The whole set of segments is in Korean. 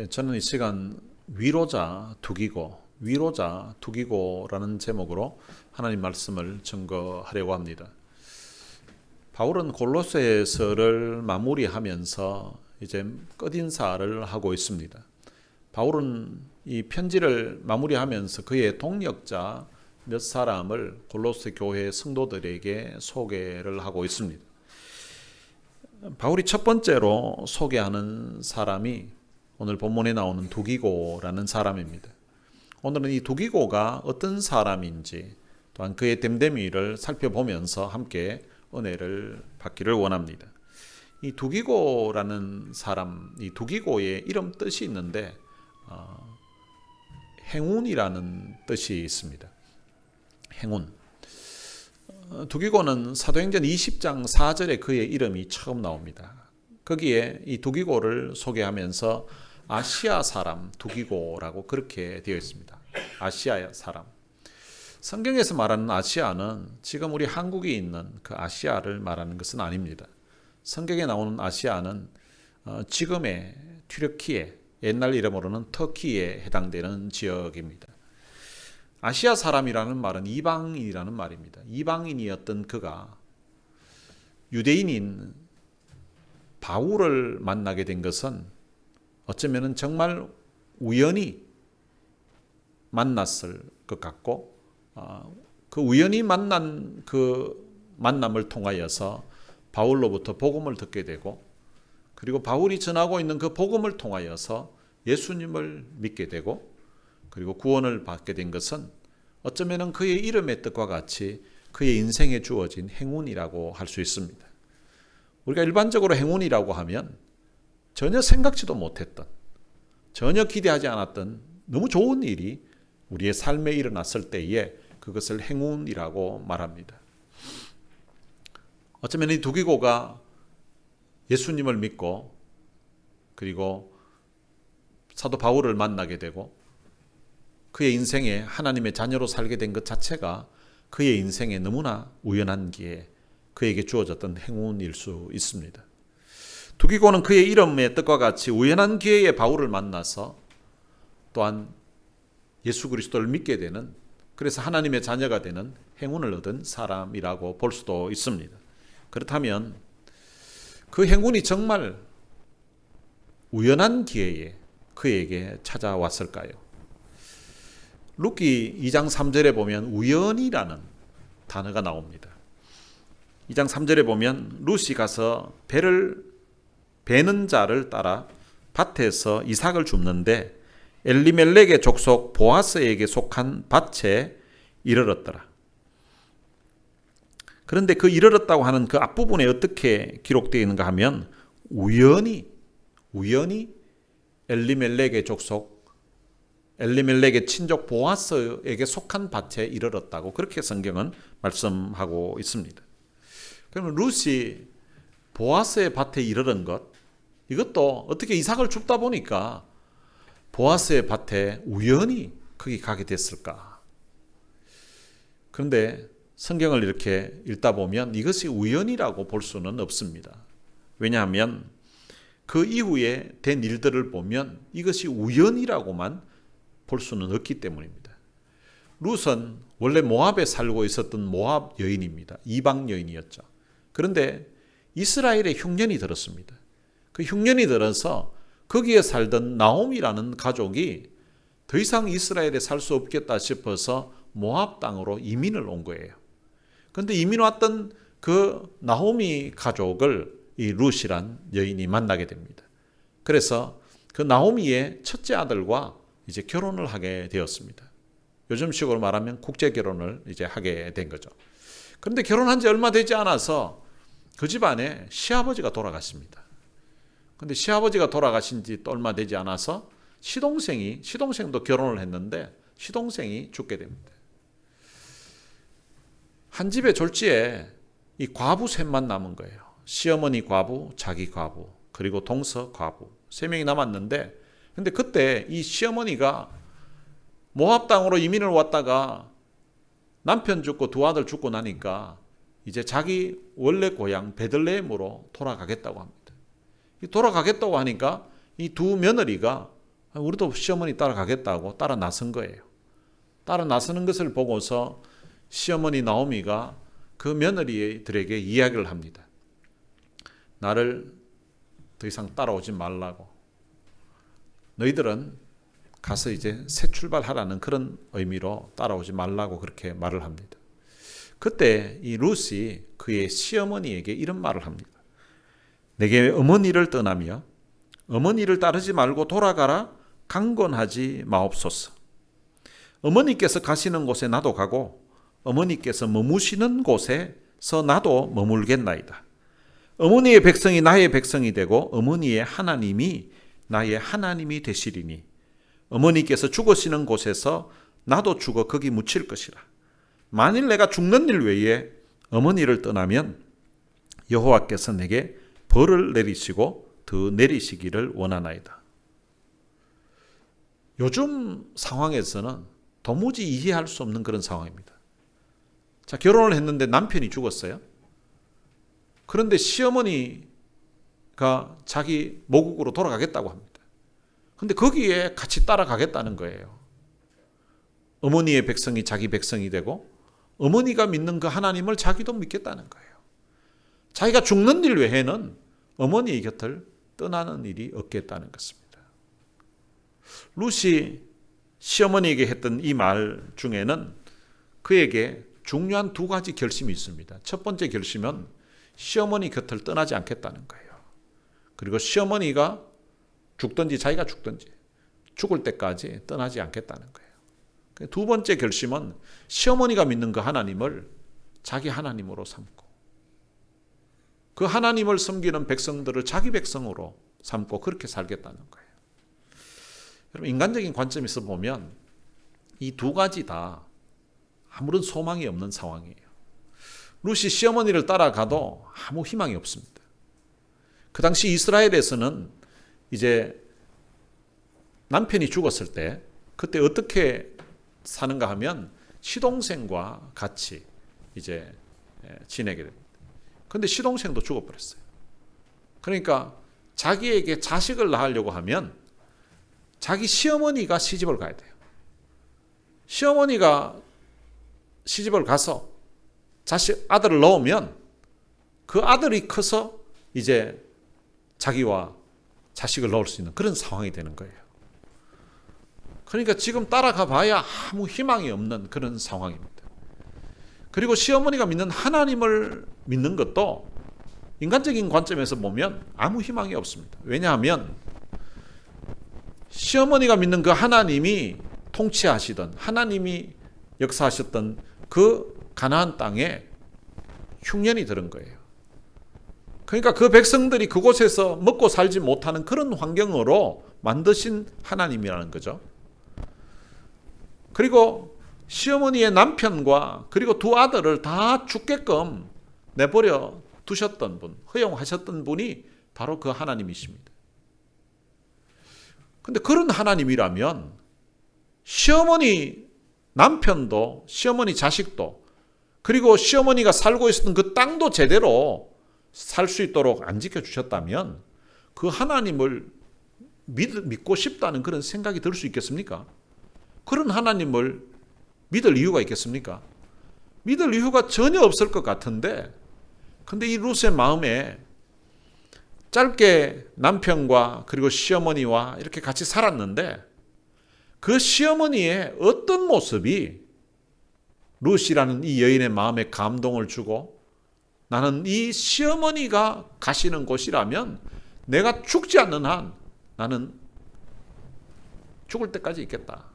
저는 이 시간 위로자 투기고라는 제목으로 하나님 말씀을 증거하려고 합니다. 바울은 골로새서를 마무리하면서 이제 끝인사를 하고 있습니다. 바울은 이 편지를 마무리하면서 그의 동역자 몇 사람을 골로새 교회 성도들에게 소개를 하고 있습니다. 바울이 첫 번째로 소개하는 사람이 오늘 본문에 나오는 두기고라는 사람입니다. 오늘은 이 두기고가 어떤 사람인지 또한 그의 됨됨이를 살펴보면서 함께 은혜를 받기를 원합니다. 이 두기고라는 사람, 이 두기고의 이름 뜻이 있는데 행운이라는 뜻이 있습니다. 행운. 두기고는 사도행전 20장 4절에 그의 이름이 처음 나옵니다. 거기에 이 두기고를 소개하면서 아시아 사람 두기고라고 그렇게 되어 있습니다. 아시아 사람. 성경에서 말하는 아시아는 지금 우리 한국에 있는 그 아시아를 말하는 것은 아닙니다. 성경에 나오는 아시아는 지금의 튀르키예, 옛날 이름으로는 터키에 해당되는 지역입니다. 아시아 사람이라는 말은 이방인이라는 말입니다. 이방인이었던 그가 유대인인 바울을 만나게 된 것은 어쩌면 정말 우연히 만났을 것 같고 그 우연히 만난 그 만남을 통하여서 바울로부터 복음을 듣게 되고 그리고 바울이 전하고 있는 그 복음을 통하여서 예수님을 믿게 되고 그리고 구원을 받게 된 것은 어쩌면 그의 이름의 뜻과 같이 그의 인생에 주어진 행운이라고 할 수 있습니다. 우리가 일반적으로 행운이라고 하면 전혀 생각지도 못했던, 전혀 기대하지 않았던 너무 좋은 일이 우리의 삶에 일어났을 때에 그것을 행운이라고 말합니다. 어쩌면 이 두기고가 예수님을 믿고 그리고 사도 바울을 만나게 되고 그의 인생에 하나님의 자녀로 살게 된 것 자체가 그의 인생에 너무나 우연한 기회, 그에게 주어졌던 행운일 수 있습니다. 두기고는 그의 이름의 뜻과 같이 우연한 기회에 바울을 만나서 또한 예수 그리스도를 믿게 되는, 그래서 하나님의 자녀가 되는 행운을 얻은 사람이라고 볼 수도 있습니다. 그렇다면 그 행운이 정말 우연한 기회에 그에게 찾아왔을까요? 룻기 2장 3절에 보면 우연이라는 단어가 나옵니다. 2장 3절에 보면 룻이 가서 베는 자를 따라 밭에서 이삭을 줍는데 엘리멜렉의 족속 보아스에게 속한 밭에 이르렀더라. 그런데 그 이르렀다고 하는 그 앞부분에 어떻게 기록되어 있는가 하면 우연히 엘리멜렉의 친족 보아스에게 속한 밭에 이르렀다고 그렇게 성경은 말씀하고 있습니다. 그러면 룻이 보아스의 밭에 이르른 것, 이것도 어떻게 이삭을 줍다 보니까 보아스의 밭에 우연히 거기 가게 됐을까? 그런데 성경을 이렇게 읽다 보면 이것이 우연이라고 볼 수는 없습니다. 왜냐하면 그 이후에 된 일들을 보면 이것이 우연이라고만 볼 수는 없기 때문입니다. 룻은 원래 모압에 살고 있었던 모압 여인입니다. 이방 여인이었죠. 그런데 이스라엘의 흉년이 들었습니다. 그 흉년이 들어서 거기에 살던 나옴이라는 가족이 더 이상 이스라엘에 살 수 없겠다 싶어서 모압 땅으로 이민을 온 거예요. 그런데 이민 왔던 그 나오미 가족을 이 룻이란 여인이 만나게 됩니다. 그래서 그 나오미의 첫째 아들과 이제 결혼을 하게 되었습니다. 요즘식으로 말하면 국제 결혼을 이제 하게 된 거죠. 그런데 결혼한 지 얼마 되지 않아서 그 집안에 시아버지가 돌아갔습니다. 그런데 시아버지가 돌아가신 지 또 얼마 되지 않아서 시동생도 결혼을 했는데 시동생이 죽게 됩니다. 한 집의 졸지에 이 과부 셋만 남은 거예요. 시어머니 과부, 자기 과부, 그리고 동서 과부 3명이 남았는데 근데 그때 이 시어머니가 모압 땅으로 이민을 왔다가 남편 죽고 두 아들 죽고 나니까 이제 자기 원래 고향 베들레헴으로 돌아가겠다고 합니다. 돌아가겠다고 하니까 이 두 며느리가 우리도 시어머니 따라가겠다고 따라 나선 거예요. 따라 나서는 것을 보고서 시어머니 나오미가 그 며느리들에게 이야기를 합니다. 나를 더 이상 따라오지 말라고. 너희들은 가서 이제 새 출발하라는 그런 의미로 따라오지 말라고 그렇게 말을 합니다. 그때 이 룻이 그의 시어머니에게 이런 말을 합니다. 내게 어머니를 떠나며 어머니를 따르지 말고 돌아가라 강권하지 마옵소서. 어머니께서 가시는 곳에 나도 가고 어머니께서 머무시는 곳에서 나도 머물겠나이다. 어머니의 백성이 나의 백성이 되고 어머니의 하나님이 나의 하나님이 되시리니 어머니께서 죽으시는 곳에서 나도 죽어 거기 묻힐 것이라. 만일 내가 죽는 일 외에 어머니를 떠나면 여호와께서 내게 벌을 내리시고 더 내리시기를 원하나이다. 요즘 상황에서는 도무지 이해할 수 없는 그런 상황입니다. 자, 결혼을 했는데 남편이 죽었어요. 그런데 시어머니가 자기 모국으로 돌아가겠다고 합니다. 근데 거기에 같이 따라가겠다는 거예요. 어머니의 백성이 자기 백성이 되고 어머니가 믿는 그 하나님을 자기도 믿겠다는 거예요. 자기가 죽는 일 외에는 어머니의 곁을 떠나는 일이 없겠다는 것입니다. 룻이 시어머니에게 했던 이 말 중에는 그에게 중요한 두 가지 결심이 있습니다. 첫 번째 결심은 시어머니 곁을 떠나지 않겠다는 거예요. 그리고 시어머니가 죽든지 자기가 죽든지 죽을 때까지 떠나지 않겠다는 거예요. 두 번째 결심은 시어머니가 믿는 그 하나님을 자기 하나님으로 삼고 그 하나님을 섬기는 백성들을 자기 백성으로 삼고 그렇게 살겠다는 거예요. 여러분, 인간적인 관점에서 보면 이 두 가지 다 아무런 소망이 없는 상황이에요. 룻이 시어머니를 따라가도 아무 희망이 없습니다. 그 당시 이스라엘에서는 이제 남편이 죽었을 때 그때 어떻게 사는가 하면 시동생과 같이 이제 지내게 됩니다. 그런데 시동생도 죽어버렸어요. 그러니까 자기에게 자식을 낳으려고 하면 자기 시어머니가 시집을 가야 돼요. 시어머니가 시집을 가서 아들을 낳으면 그 아들이 커서 이제 자기와 자식을 낳을 수 있는 그런 상황이 되는 거예요. 그러니까 지금 따라가 봐야 아무 희망이 없는 그런 상황입니다. 그리고 시어머니가 믿는 하나님을 믿는 것도 인간적인 관점에서 보면 아무 희망이 없습니다. 왜냐하면 시어머니가 믿는 그 하나님이 통치하시던 하나님이 역사하셨던 그 가나안 땅에 흉년이 들은 거예요. 그러니까 그 백성들이 그곳에서 먹고 살지 못하는 그런 환경으로 만드신 하나님이라는 거죠. 그리고 시어머니의 남편과 그리고 두 아들을 다 죽게끔 내버려 두셨던 분, 허용하셨던 분이 바로 그 하나님이십니다. 그런데 그런 하나님이라면 시어머니 남편도 시어머니 자식도 그리고 시어머니가 살고 있었던 그 땅도 제대로 살 수 있도록 안 지켜주셨다면 그 하나님을 믿고 싶다는 그런 생각이 들 수 있겠습니까? 그런 하나님을 믿을 이유가 있겠습니까? 믿을 이유가 전혀 없을 것 같은데 근데 이 룻의 마음에 짧게 남편과 그리고 시어머니와 이렇게 같이 살았는데 그 시어머니의 어떤 모습이 룻이라는 이 여인의 마음에 감동을 주고 나는 이 시어머니가 가시는 곳이라면 내가 죽지 않는 한 나는 죽을 때까지 있겠다.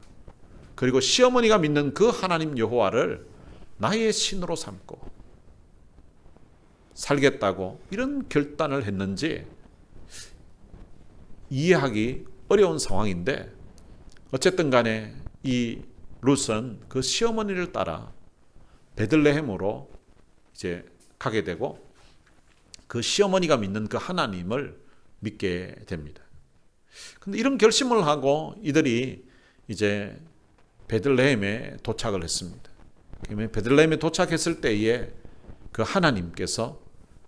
그리고 시어머니가 믿는 그 하나님 여호와를 나의 신으로 삼고 살겠다고 이런 결단을 했는지 이해하기 어려운 상황인데 어쨌든 간에 이 룻은 그 시어머니를 따라 베들레헴으로 이제 가게 되고 그 시어머니가 믿는 그 하나님을 믿게 됩니다. 근데 이런 결심을 하고 이들이 이제 베들레헴에 도착을 했습니다. 그러면 베들레헴에 도착했을 때에 그 하나님께서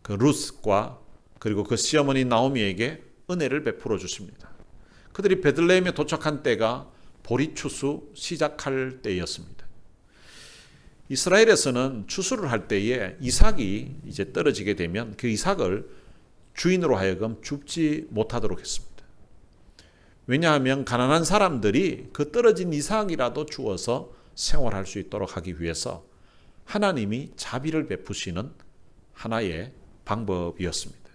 그 룻과 그리고 그 시어머니 나오미에게 은혜를 베풀어 주십니다. 그들이 베들레헴에 도착한 때가 보리추수 시작할 때였습니다. 이스라엘에서는 추수를 할 때에 이삭이 이제 떨어지게 되면 그 이삭을 주인으로 하여금 줍지 못하도록 했습니다. 왜냐하면 가난한 사람들이 그 떨어진 이삭이라도 주어서 생활할 수 있도록 하기 위해서 하나님이 자비를 베푸시는 하나의 방법이었습니다.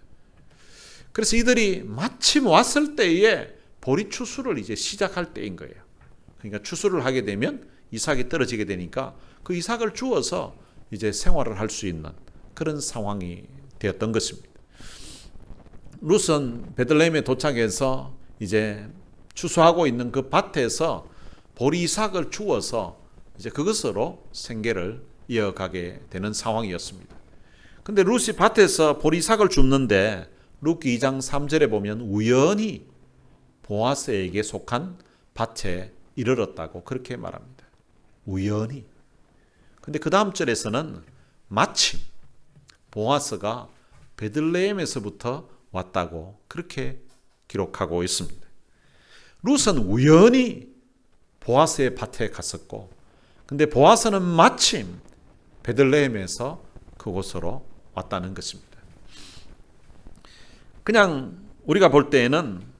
그래서 이들이 마침 왔을 때에 보리 추수를 이제 시작할 때인 거예요. 그러니까 추수를 하게 되면 이삭이 떨어지게 되니까 그 이삭을 주어서 이제 생활을 할 수 있는 그런 상황이 되었던 것입니다. 룻은 베들레헴에 도착해서 이제 추수하고 있는 그 밭에서 보리 이삭을 주어서 이제 그것으로 생계를 이어가게 되는 상황이었습니다. 근데 룻이 밭에서 보리 이삭을 줍는데 룻기 2장 3절에 보면 우연히 보아스에게 속한 밭에 이르렀다고 그렇게 말합니다. 우연히. 근데 그 다음 절에서는 마침 보아스가 베들레헴에서부터 왔다고 그렇게 기록하고 있습니다. 룻은 우연히 보아스의 밭에 갔었고, 근데 보아스는 마침 베들레헴에서 그곳으로 왔다는 것입니다. 그냥 우리가 볼 때에는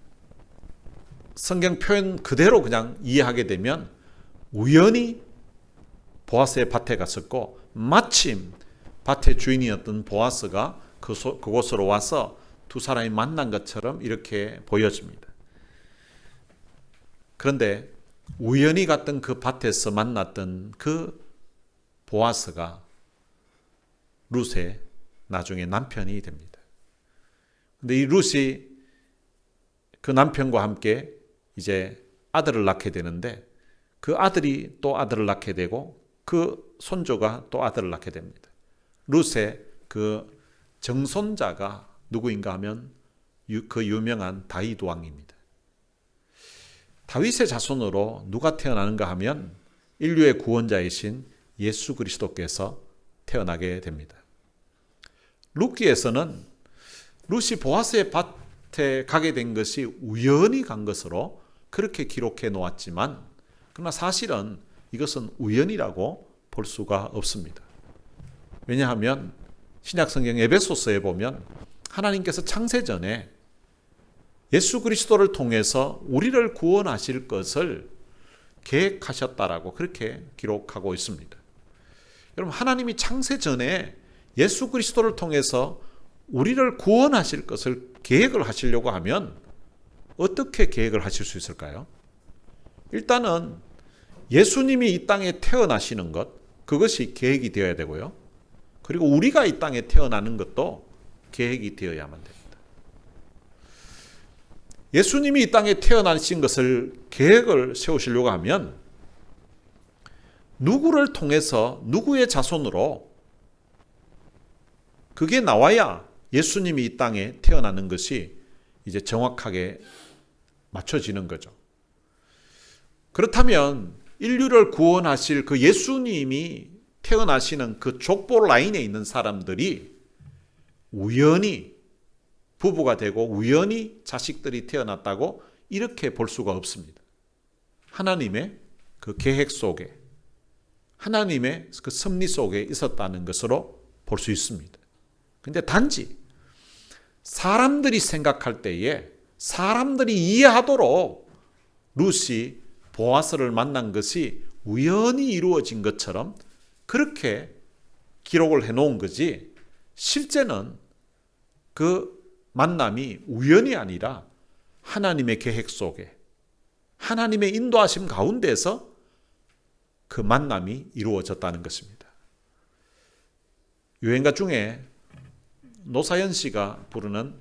성경 표현 그대로 그냥 이해하게 되면 우연히 보아스의 밭에 갔었고 마침 밭의 주인이었던 보아스가 그곳으로 와서 두 사람이 만난 것처럼 이렇게 보여집니다. 그런데 우연히 갔던 그 밭에서 만났던 그 보아스가 룻의 나중에 남편이 됩니다. 근데 이 룻이 그 남편과 함께 이제 아들을 낳게 되는데 그 아들이 또 아들을 낳게 되고 그 손주가 또 아들을 낳게 됩니다. 룻의 그 정손자가 누구인가 하면 그 유명한 다윗 왕입니다. 다윗의 자손으로 누가 태어나는가 하면 인류의 구원자이신 예수 그리스도께서 태어나게 됩니다. 룻기에서는 룻이 보아스의 밭에 가게 된 것이 우연히 간 것으로 그렇게 기록해 놓았지만 그러나 사실은 이것은 우연이라고 볼 수가 없습니다. 왜냐하면 신약성경 에베소서에 보면 하나님께서 창세전에 예수 그리스도를 통해서 우리를 구원하실 것을 계획하셨다라고 그렇게 기록하고 있습니다. 여러분, 하나님이 창세전에 예수 그리스도를 통해서 우리를 구원하실 것을 계획을 하시려고 하면 어떻게 계획을 하실 수 있을까요? 일단은 예수님이 이 땅에 태어나시는 것, 그것이 계획이 되어야 되고요. 그리고 우리가 이 땅에 태어나는 것도 계획이 되어야만 됩니다. 예수님이 이 땅에 태어나신 것을 계획을 세우시려고 하면 누구를 통해서 누구의 자손으로 그게 나와야 예수님이 이 땅에 태어나는 것이 이제 정확하게 맞춰지는 거죠. 그렇다면 인류를 구원하실 그 예수님이 태어나시는 그 족보 라인에 있는 사람들이 우연히 부부가 되고 우연히 자식들이 태어났다고 이렇게 볼 수가 없습니다. 하나님의 그 계획 속에, 하나님의 그 섭리 속에 있었다는 것으로 볼 수 있습니다. 근데 단지 사람들이 생각할 때에 사람들이 이해하도록 룻이 보아스를 만난 것이 우연히 이루어진 것처럼 그렇게 기록을 해놓은 거지, 실제는 그 만남이 우연이 아니라 하나님의 계획 속에 하나님의 인도하심 가운데서 그 만남이 이루어졌다는 것입니다. 유행가 중에 노사연 씨가 부르는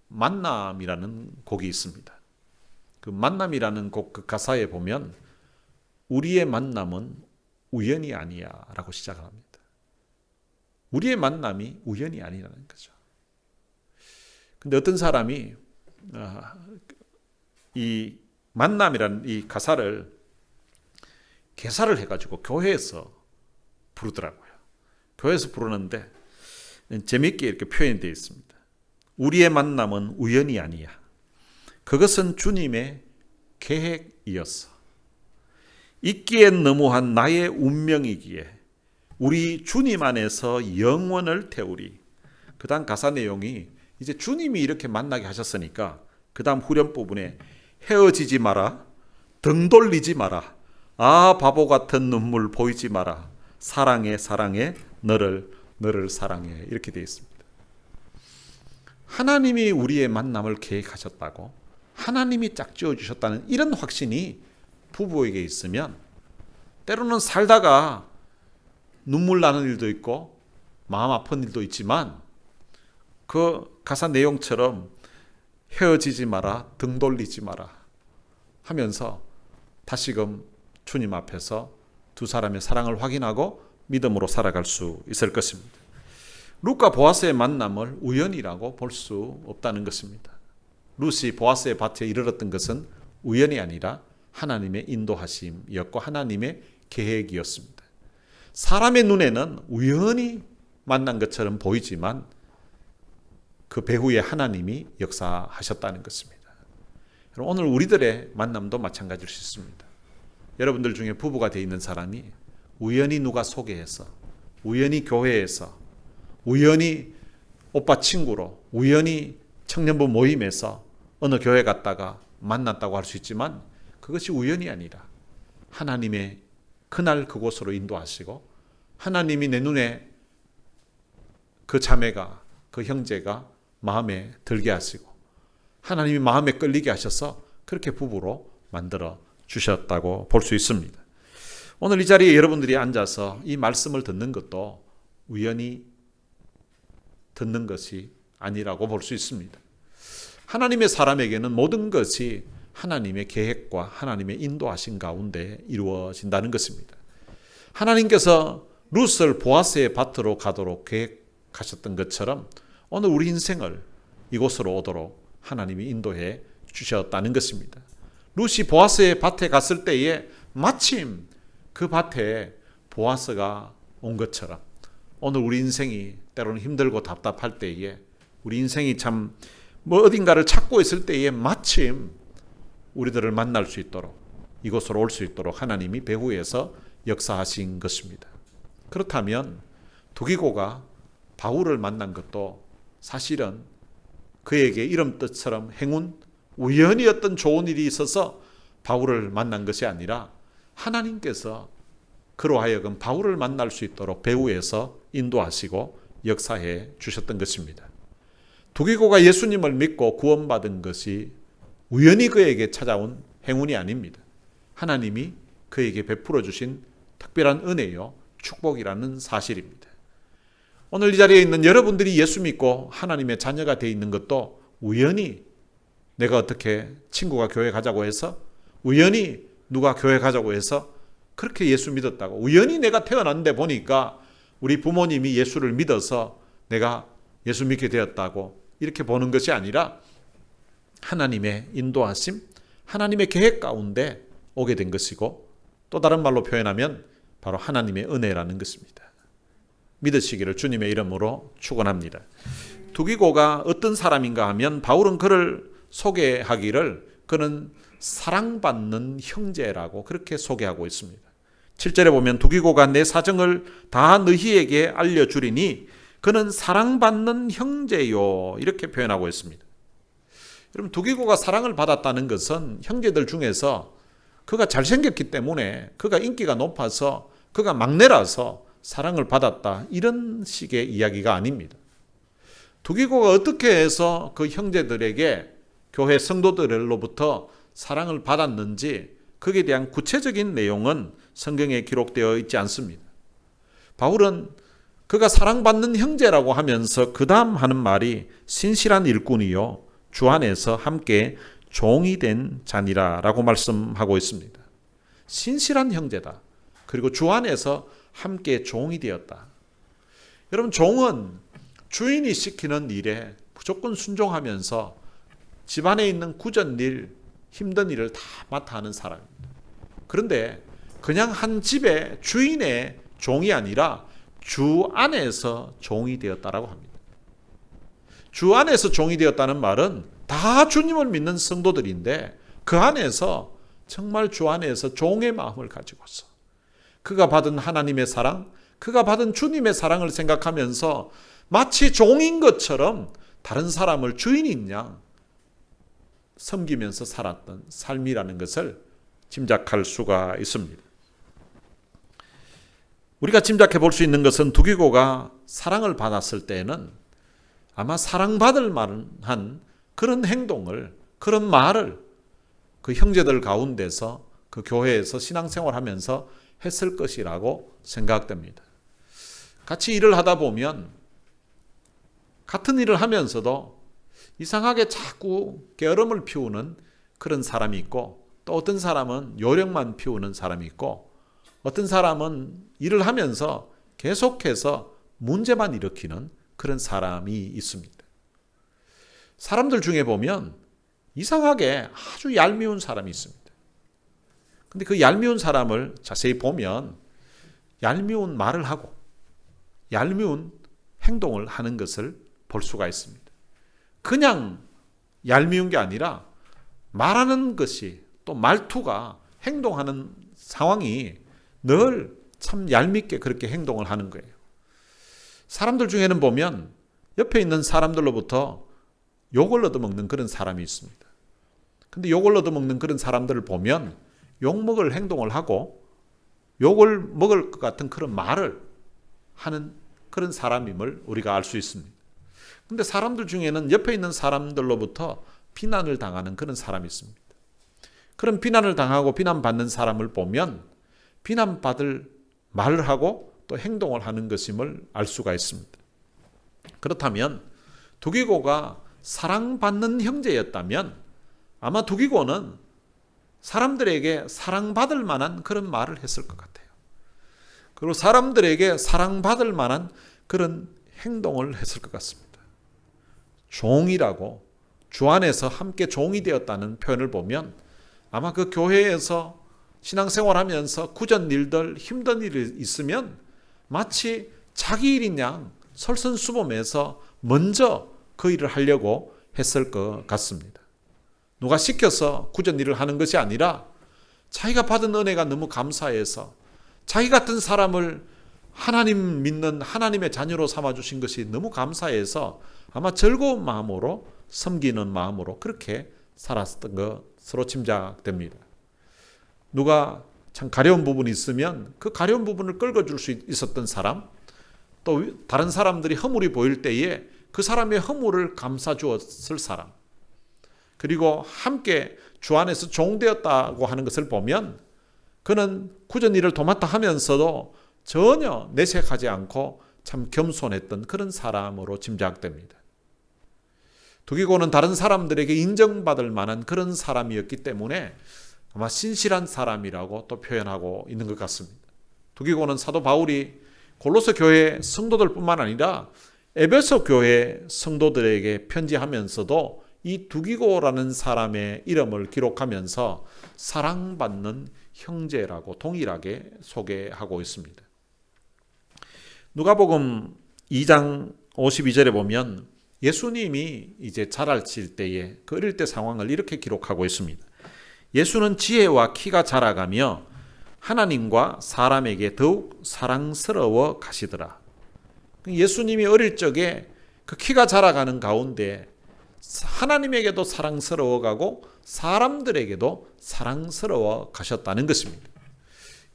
만남이라는 곡이 있습니다. 그 만남이라는 곡 그 가사에 보면 우리의 만남은 우연이 아니야 라고 시작을 합니다. 우리의 만남이 우연이 아니라는 거죠. 근데 어떤 사람이 이 만남이라는 이 가사를 개사를 해가지고 교회에서 부르더라고요. 교회에서 부르는데 재미있게 이렇게 표현되어 있습니다. 우리의 만남은 우연이 아니야. 그것은 주님의 계획이었어. 있기엔 너무한 나의 운명이기에 우리 주님 안에서 영원을 태우리. 그 다음 가사 내용이 이제 주님이 이렇게 만나게 하셨으니까 그 다음 후렴 부분에 헤어지지 마라, 등 돌리지 마라, 아 바보 같은 눈물 보이지 마라, 사랑해 사랑해 너를 사랑해. 이렇게 되어 있습니다. 하나님이 우리의 만남을 계획하셨다고, 하나님이 짝지어 주셨다는 이런 확신이 부부에게 있으면 때로는 살다가 눈물 나는 일도 있고 마음 아픈 일도 있지만 그 가사 내용처럼 헤어지지 마라, 등 돌리지 마라 하면서 다시금 주님 앞에서 두 사람의 사랑을 확인하고 믿음으로 살아갈 수 있을 것입니다. 룻과 보아스의 만남을 우연이라고 볼 수 없다는 것입니다. 룻이 보아스의 밭에 이르렀던 것은 우연이 아니라 하나님의 인도하심이었고 하나님의 계획이었습니다. 사람의 눈에는 우연히 만난 것처럼 보이지만 그 배후에 하나님이 역사하셨다는 것입니다. 오늘 우리들의 만남도 마찬가지일 수 있습니다. 여러분들 중에 부부가 되어 있는 사람이 우연히 누가 소개해서, 우연히 교회에서, 우연히 오빠 친구로, 우연히 청년부 모임에서 어느 교회 갔다가 만났다고 할 수 있지만 그것이 우연이 아니라 하나님의 그날 그곳으로 인도하시고 하나님이 내 눈에 그 자매가, 그 형제가 마음에 들게 하시고 하나님이 마음에 끌리게 하셔서 그렇게 부부로 만들어 주셨다고 볼 수 있습니다. 오늘 이 자리에 여러분들이 앉아서 이 말씀을 듣는 것도 우연히 듣는 것이 아니라고 볼 수 있습니다. 하나님의 사람에게는 모든 것이 하나님의 계획과 하나님의 인도하신 가운데 이루어진다는 것입니다. 하나님께서 룻을 보아스의 밭으로 가도록 계획하셨던 것처럼 오늘 우리 인생을 이곳으로 오도록 하나님이 인도해 주셨다는 것입니다. 룻이 보아스의 밭에 갔을 때에 마침 그 밭에 보아스가 온 것처럼 오늘 우리 인생이 때로는 힘들고 답답할 때에 우리 인생이 참 어딘가를 찾고 있을 때에 마침 우리들을 만날 수 있도록 이곳으로 올 수 있도록 하나님이 배후에서 역사하신 것입니다. 그렇다면 두기고가 바울을 만난 것도 사실은 그에게 이름 뜻처럼 행운, 우연히 어떤 좋은 일이 있어서 바울을 만난 것이 아니라 하나님께서 그로 하여금 바울을 만날 수 있도록 배후에서 인도하시고 역사해 주셨던 것입니다. 두기고가 예수님을 믿고 구원받은 것이 우연히 그에게 찾아온 행운이 아닙니다. 하나님이 그에게 베풀어 주신 특별한 은혜요, 축복이라는 사실입니다. 오늘 이 자리에 있는 여러분들이 예수 믿고 하나님의 자녀가 되어 있는 것도 우연히 내가 어떻게 친구가 교회 가자고 해서, 우연히 누가 교회 가자고 해서 그렇게 예수 믿었다고, 우연히 내가 태어났는데 보니까 우리 부모님이 예수를 믿어서 내가 예수 믿게 되었다고 이렇게 보는 것이 아니라 하나님의 인도하심, 하나님의 계획 가운데 오게 된 것이고, 또 다른 말로 표현하면 바로 하나님의 은혜라는 것입니다. 믿으시기를 주님의 이름으로 축원합니다. 두기고가 어떤 사람인가 하면 바울은 그를 소개하기를 그는 사랑받는 형제라고 그렇게 소개하고 있습니다. 7절에 보면 두기고가 내 사정을 다 너희에게 알려주리니 그는 사랑받는 형제요, 이렇게 표현하고 있습니다. 여러분, 두기고가 사랑을 받았다는 것은 형제들 중에서 그가 잘생겼기 때문에, 그가 인기가 높아서, 그가 막내라서 사랑을 받았다, 이런 식의 이야기가 아닙니다. 두기고가 어떻게 해서 그 형제들에게, 교회 성도들로부터 사랑을 받았는지 거기에 대한 구체적인 내용은 성경에 기록되어 있지 않습니다. 바울은 그가 사랑받는 형제라고 하면서 그 다음 하는 말이 신실한 일꾼이요 주 안에서 함께 종이 된 자니라 라고 말씀하고 있습니다. 신실한 형제다. 그리고 주 안에서 함께 종이 되었다. 여러분, 종은 주인이 시키는 일에 무조건 순종하면서 집안에 있는 굳은 일, 힘든 일을 다 맡아 하는 사람입니다. 그런데 그냥 한 집의 주인의 종이 아니라 주 안에서 종이 되었다라고 합니다. 주 안에서 종이 되었다는 말은 다 주님을 믿는 성도들인데 그 안에서 정말 주 안에서 종의 마음을 가지고서 그가 받은 하나님의 사랑, 그가 받은 주님의 사랑을 생각하면서 마치 종인 것처럼 다른 사람을 주인인 양 섬기면서 살았던 삶이라는 것을 짐작할 수가 있습니다. 우리가 짐작해 볼 수 있는 것은 두기고가 사랑을 받았을 때에는 아마 사랑받을 만한 그런 행동을, 그런 말을 그 형제들 가운데서 그 교회에서 신앙생활하면서 했을 것이라고 생각됩니다. 같이 일을 하다 보면 같은 일을 하면서도 이상하게 자꾸 게으름을 피우는 그런 사람이 있고, 또 어떤 사람은 요령만 피우는 사람이 있고, 어떤 사람은 일을 하면서 계속해서 문제만 일으키는 그런 사람이 있습니다. 사람들 중에 보면 이상하게 아주 얄미운 사람이 있습니다. 근데 그 얄미운 사람을 자세히 보면 얄미운 말을 하고 얄미운 행동을 하는 것을 볼 수가 있습니다. 그냥 얄미운 게 아니라 말하는 것이, 또 말투가, 행동하는 상황이 늘 참 얄밉게 그렇게 행동을 하는 거예요. 사람들 중에는 보면 옆에 있는 사람들로부터 욕을 얻어먹는 그런 사람이 있습니다. 근데 욕을 얻어먹는 그런 사람들을 보면 욕먹을 행동을 하고 욕을 먹을 것 같은 그런 말을 하는 그런 사람임을 우리가 알 수 있습니다. 근데 사람들 중에는 옆에 있는 사람들로부터 비난을 당하는 그런 사람이 있습니다. 그런 비난을 당하고 비난받는 사람을 보면 비난받을 말을 하고 또 행동을 하는 것임을 알 수가 있습니다. 그렇다면 두기고가 사랑받는 형제였다면 아마 두기고는 사람들에게 사랑받을 만한 그런 말을 했을 것 같아요. 그리고 사람들에게 사랑받을 만한 그런 행동을 했을 것 같습니다. 종이라고, 주 안에서 함께 종이 되었다는 표현을 보면 아마 그 교회에서 신앙생활하면서 굳은 일들, 힘든 일이 있으면 마치 자기 일인 양 설선수범해서 먼저 그 일을 하려고 했을 것 같습니다. 누가 시켜서 굳은 일을 하는 것이 아니라 자기가 받은 은혜가 너무 감사해서 자기 같은 사람을 하나님 믿는 하나님의 자녀로 삼아주신 것이 너무 감사해서 아마 즐거운 마음으로, 섬기는 마음으로 그렇게 살았던 것으로 짐작됩니다. 누가 참 가려운 부분이 있으면 그 가려운 부분을 긁어줄 수 있었던 사람, 또 다른 사람들이 허물이 보일 때에 그 사람의 허물을 감싸주었을 사람, 그리고 함께 주 안에서 종되었다고 하는 것을 보면 그는 굳은 일을 도맡아 하면서도 전혀 내색하지 않고 참 겸손했던 그런 사람으로 짐작됩니다. 두기고는 다른 사람들에게 인정받을 만한 그런 사람이었기 때문에 아마 신실한 사람이라고 또 표현하고 있는 것 같습니다. 두기고는 사도 바울이 골로새 교회 성도들뿐만 아니라 에베소 교회 성도들에게 편지하면서도 이 두기고라는 사람의 이름을 기록하면서 사랑받는 형제라고 동일하게 소개하고 있습니다. 누가복음 2장 52절에 보면 예수님이 이제 자라실 때에 그 어릴 때 상황을 이렇게 기록하고 있습니다. 예수는 지혜와 키가 자라가며 하나님과 사람에게 더욱 사랑스러워 가시더라. 예수님이 어릴 적에 그 키가 자라가는 가운데 하나님에게도 사랑스러워 가고 사람들에게도 사랑스러워 가셨다는 것입니다.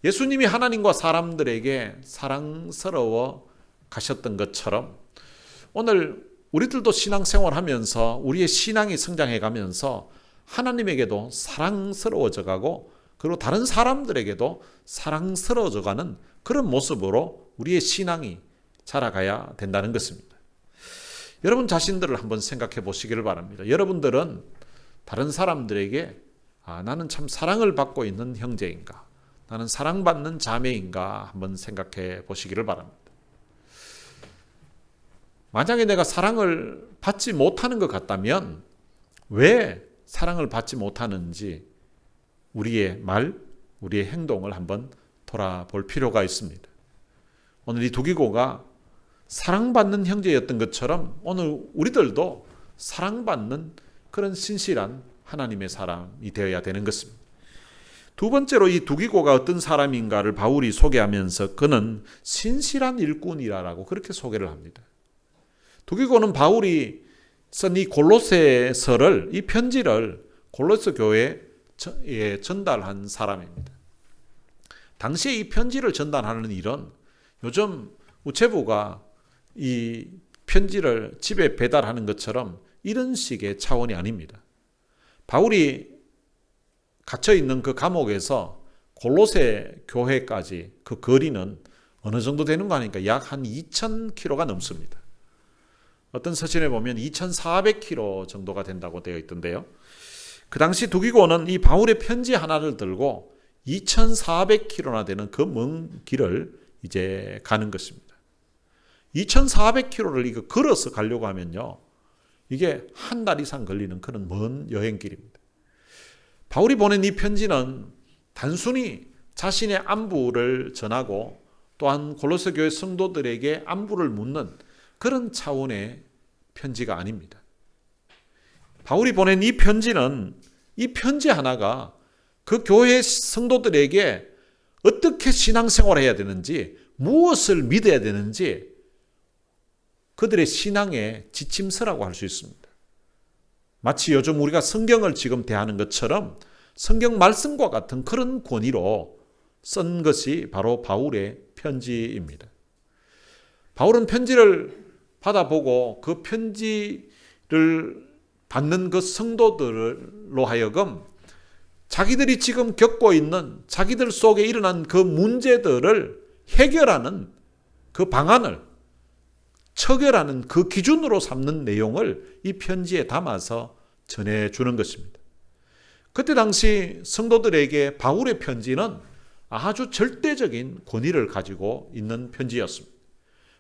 예수님이 하나님과 사람들에게 사랑스러워 가셨던 것처럼 오늘 우리들도 신앙생활하면서 우리의 신앙이 성장해 가면서 하나님에게도 사랑스러워져 가고 그리고 다른 사람들에게도 사랑스러워져 가는 그런 모습으로 우리의 신앙이 자라가야 된다는 것입니다. 여러분 자신들을 한번 생각해 보시기를 바랍니다. 여러분들은 다른 사람들에게 나는 참 사랑을 받고 있는 형제인가? 나는 사랑받는 자매인가? 한번 생각해 보시기를 바랍니다. 만약에 내가 사랑을 받지 못하는 것 같다면 왜 사랑을 받지 못하는지 우리의 말, 우리의 행동을 한번 돌아볼 필요가 있습니다. 오늘 이 두기고가 사랑받는 형제였던 것처럼 오늘 우리들도 사랑받는 그런 신실한 하나님의 사람이 되어야 되는 것입니다. 두 번째로 이 두기고가 어떤 사람인가를 바울이 소개하면서 그는 신실한 일꾼이라고 그렇게 소개를 합니다. 두기고는 바울이 쓴 이 골로새서를, 이 편지를 골로새 교회에 전달한 사람입니다. 당시에 이 편지를 전달하는 일은 요즘 우체부가 이 편지를 집에 배달하는 것처럼 이런 식의 차원이 아닙니다. 바울이 갇혀 있는 그 감옥에서 골로새 교회까지 그 거리는 어느 정도 되는 거 아닙니까? 약 한 2,000km가 넘습니다. 어떤 서신에 보면 2,400km 정도가 된다고 되어 있던데요. 그 당시 두기고는 이 바울의 편지 하나를 들고 2,400km나 되는 그 먼 길을 이제 가는 것입니다. 2,400km를 이거 걸어서 가려고 하면요, 이게 한 달 이상 걸리는 그런 먼 여행길입니다. 바울이 보낸 이 편지는 단순히 자신의 안부를 전하고 또한 골로새 교회 성도들에게 안부를 묻는 그런 차원의 편지가 아닙니다. 바울이 보낸 이 편지는, 이 편지 하나가 그 교회 성도들에게 어떻게 신앙생활을 해야 되는지, 무엇을 믿어야 되는지 그들의 신앙의 지침서라고 할 수 있습니다. 마치 요즘 우리가 성경을 지금 대하는 것처럼 성경 말씀과 같은 그런 권위로 쓴 것이 바로 바울의 편지입니다. 바울은 편지를 받아보고 그 편지를 받는 그 성도들로 하여금 자기들이 지금 겪고 있는, 자기들 속에 일어난 그 문제들을 해결하는 그 방안을 처결하는 그 기준으로 삼는 내용을 이 편지에 담아서 전해주는 것입니다. 그때 당시 성도들에게 바울의 편지는 아주 절대적인 권위를 가지고 있는 편지였습니다.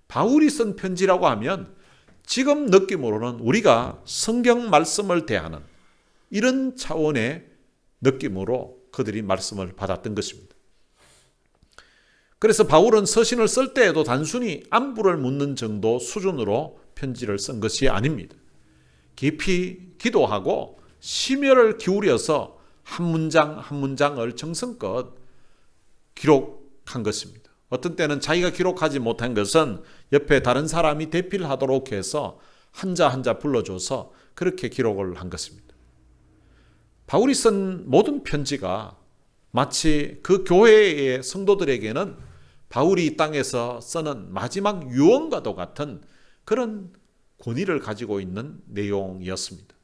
바울이 쓴 편지라고 하면 지금 느낌으로는 우리가 성경 말씀을 대하는 이런 차원의 느낌으로 그들이 말씀을 받았던 것입니다. 그래서 바울은 서신을 쓸 때에도 단순히 안부를 묻는 정도 수준으로 편지를 쓴 것이 아닙니다. 깊이 기도하고 심혈을 기울여서 한 문장 한 문장을 정성껏 기록한 것입니다. 어떤 때는 자기가 기록하지 못한 것은 옆에 다른 사람이 대피를 하도록 해서 한자 한자 불러줘서 그렇게 기록을 한 것입니다. 바울이 쓴 모든 편지가 마치 그 교회의 성도들에게는 바울이 이 땅에서 쓰는 마지막 유언과도 같은 그런 권위를 가지고 있는 내용이었습니다.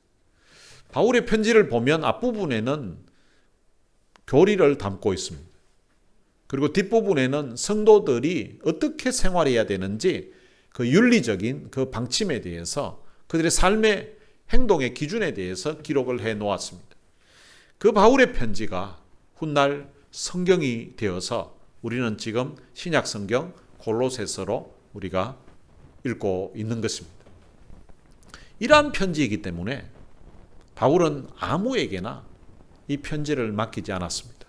바울의 편지를 보면 앞부분에는 교리를 담고 있습니다. 그리고 뒷부분에는 성도들이 어떻게 생활해야 되는지 그 윤리적인 그 방침에 대해서 그들의 삶의 행동의 기준에 대해서 기록을 해 놓았습니다. 그 바울의 편지가 훗날 성경이 되어서 우리는 지금 신약 성경 골로새서로 우리가 읽고 있는 것입니다. 이러한 편지이기 때문에 바울은 아무에게나 이 편지를 맡기지 않았습니다.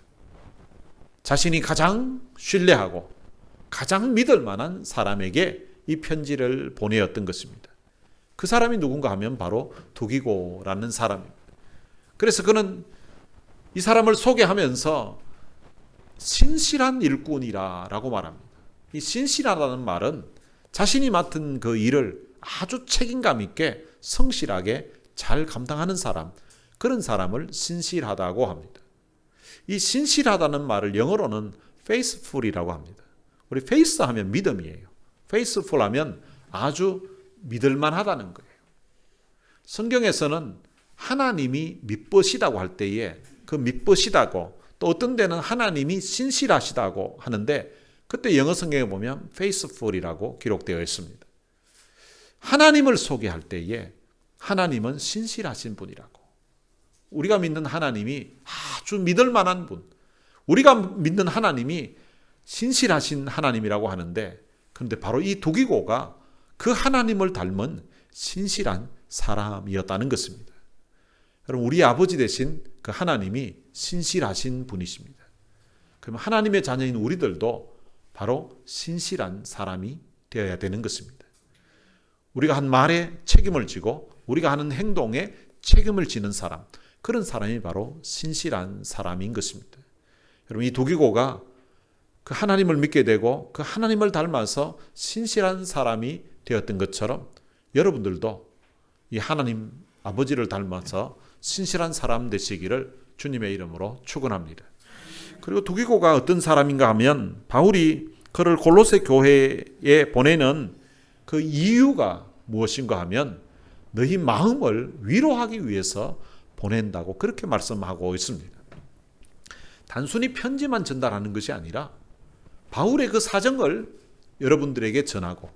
자신이 가장 신뢰하고 가장 믿을 만한 사람에게 이 편지를 보내었던 것입니다. 그 사람이 누군가 하면 바로 두기고라는 사람입니다. 그래서 그는 이 사람을 소개하면서 신실한 일꾼이라고 말합니다. 이 신실하다는 말은 자신이 맡은 그 일을 아주 책임감 있게 성실하게 잘 감당하는 사람, 그런 사람을 신실하다고 합니다. 이 신실하다는 말을 영어로는 faithful이라고 합니다. 우리 faith 하면 믿음이에요. faithful 하면 아주 믿을만하다는 거예요. 성경에서는 하나님이 믿으시다고 할 때에 그 믿으시다고, 또 어떤 데는 하나님이 신실하시다고 하는데 그때 영어 성경에 보면 faithful이라고 기록되어 있습니다. 하나님을 소개할 때에 하나님은 신실하신 분이라고, 우리가 믿는 하나님이 아주 믿을 만한 분, 우리가 믿는 하나님이 신실하신 하나님이라고 하는데, 그런데 바로 이 두기고가 그 하나님을 닮은 신실한 사람이었다는 것입니다. 그럼 우리 아버지 되신 그 하나님이 신실하신 분이십니다. 그럼 하나님의 자녀인 우리들도 바로 신실한 사람이 되어야 되는 것입니다. 우리가 한 말에 책임을 지고 우리가 하는 행동에 책임을 지는 사람, 그런 사람이 바로 신실한 사람인 것입니다. 여러분, 이 두기고가 그 하나님을 믿게 되고 그 하나님을 닮아서 신실한 사람이 되었던 것처럼 여러분들도 이 하나님 아버지를 닮아서 신실한 사람 되시기를 주님의 이름으로 축원합니다. 그리고 두기고가 어떤 사람인가 하면 바울이 그를 골로새 교회에 보내는 그 이유가 무엇인가 하면 너희 마음을 위로하기 위해서 보낸다고 그렇게 말씀하고 있습니다. 단순히 편지만 전달하는 것이 아니라 바울의 그 사정을 여러분들에게 전하고